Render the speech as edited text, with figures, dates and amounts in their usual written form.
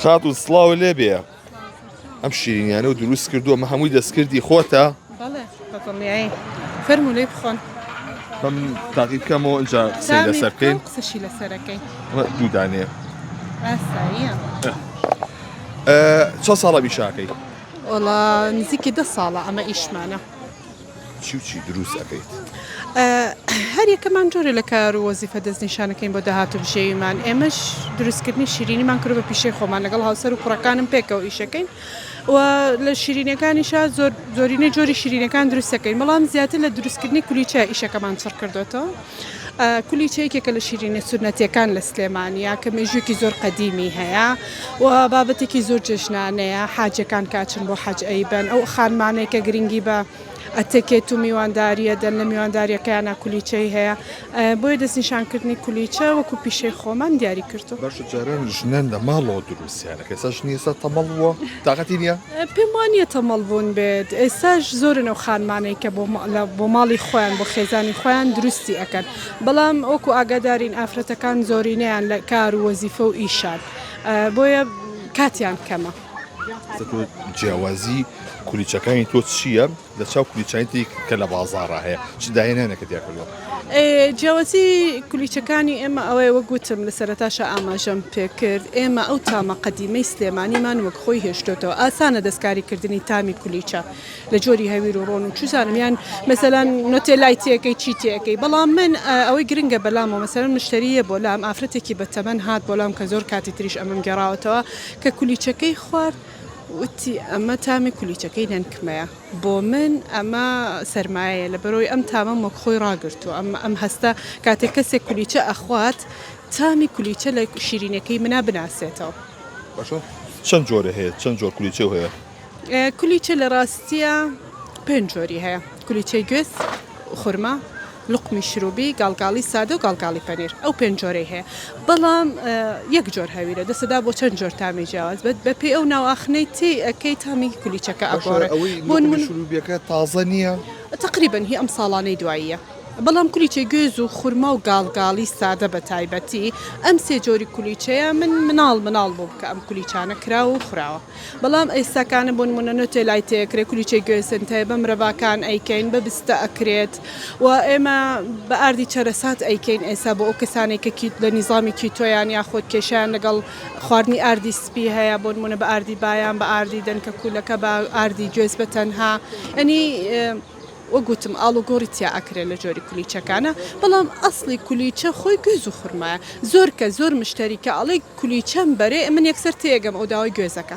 خاتون سڵاو لێ بێ ئەم شیرینیانە و دروست کردووە مە هەمووی دەستکردی خۆتە بەڵێ بەدڵنیایی فەرموو لێی بخۆن بەم تاقی بکەمەوە ئەنجا قسەی لەسەر بکەین قسەشی لەسەرەکەی دوو دانێ ئاساییە چەند ساڵە بیشاکەی وەڵا نزیکی 10 ساڵە ئەمە ئیشمانە چی و چی دروست ئەەکەیت هەر یەکەمان جۆرە لە کار و وەزیفە دەستنیشانەکەین بۆ داهاتوو بژێویمان ئێمەش دروستکردنی شیرینیمان کرد بە پیشەی خۆمان لەگەڵ هاوسەر و کوڕەکانم پێکەوە ئیشەکەین و لە شیرینەکانیشا زۆرینەی جۆری شیرینەکان دروستەکەین بەڵام زیاتر لە دروستکردنی کولیچە ئیشەکەمان چڕ کردوێتەوە کولیچەیەکێکە لە شیرینە سورنەتیەکان لە سلێمانیا کە مێژوویەکی زۆر قەدیمی هەیە و بابەتێکی زۆر جژنانەیە حاجەکان کاچن بۆ حەج ئەیبەن ئەو خانمانێکە گرنگی بە ئەتەکێت و میوانداریە دەن لە میوانداریەکەیانە کولیچەی هەیە بۆیە دەستنیشانکردنی کولیچە وەکو پیشەی خۆمان دیاری کردو باشە جاران ژنان لە ماڵەوە دروستیانەکە ئێستاش نیە تەمەڵوە تااقەتی نییە پێم وانە تەمەڵ بوون بێت ئێستاش زۆرن ئەو خانمانەی کە بۆ ماڵی خۆیان بۆ خێزانی خۆیان دروستی ئەەکەن بەڵام ئەوکو ئاگادارین ئافرەتەکان زۆرینەیان لە کار و وەزیفە و ئیشان بۆیە کاتیان کەمە جیاوازی کولیچەکانی تۆ چییە لە چاو کولیچانی کە لە بازاڕە هەیە چ داهێنانێکە دیاکردوە جیاوازی کولیچەکانی ئێمە ئەوەی وەگوتم لە سەرەتاشە ئاماژەم پێکرد ئێمە ئەو تامە قەدیمەی سلێمانیمان وەک خۆی هێشتۆتەوە ئاسانە دەستکاریکردنی تامی کولیچە لە جۆری هەویر و ڕۆن و چوزانمیان مەسەلەن نۆتێلای تێەکەی چی تێەکەی بەڵام من ئەوەی گرنگە بەلامەوە مەسەلەن مشتریە بۆ لام ئافرەتێکی بەتەمەن هات بۆ لام کە زۆر کاتی تریش ئەمەم گەڕاوەتەوە کە کولیچەکەی خوارد وتی ئەمە تامی کولیچەکەی نەنکمەیە بۆ من ئەمە سەرمایە لە بەرۆی ئەم تامە وەک خۆی ڕاگرتو ئەم هەستە کاتێک کەسێک کولیچە ئەخوات تامی کولیچە لە شیرینەکەی منا بناسێتەوە باشە چەند جۆرە هەیە چەند جۆر کولیچە هەیە کولیچە لە ڕاستیە 5 جۆری هەیە کولیچەی گوێز خورما لقمی شروبی گاڵگاڵی سادە و گاڵگاڵی پەنیر ئەو 5 جۆرەی هەیە بەڵام یەک جۆر هەویرە دەسەدا بۆ چەند جۆر تامی جیاواز بێت بە پێی ئەو ناوئاخنەی تێ ئەەکەی تامی کولیچەکە ئەگۆڕێ بۆ شروبیەکە تازە نییە تقریبا هی ئەم ساڵانەی دواییە بەڵام کولیچە گوێز و خورما و گاڵگاڵی سادە بە تایبەتی ئەم سێ جۆری کولیچەیە مناڵ بوو بکە ئەم کولیچانە کراوە و خوراوە بەڵام ئێستاکانە بۆ نمونە نۆتێلای تێکرێت کولیچەی گوێسنتە بە مرەڤاکان ئەیکەین بە بستە ئەکرێت و ئێمە بە ئاردی چەرەسات ئەیکەین ئێستا بۆ ئەو کەسانێکە لە نیزامی کیتۆیان یاخۆت کێشیان لەگەڵ خواردنی ئاردی سپی هەیە بۆ نمونە بە ئاردی بایان بە ئاردی دەنکە کوولەکە بە ئاردی گوێز بە تەنها ئەنی وەگوتم ئاڵوگۆڕی تیا ئەکرێت لە جۆری کولیچەکانە بەڵام ئەسڵی کولیچە خۆی گوێز و خورمایە زۆر مشتریکە ئەڵێ کولیچەم بەرێ من یەکسەر تێگەم ئەو داوای گوێزەکە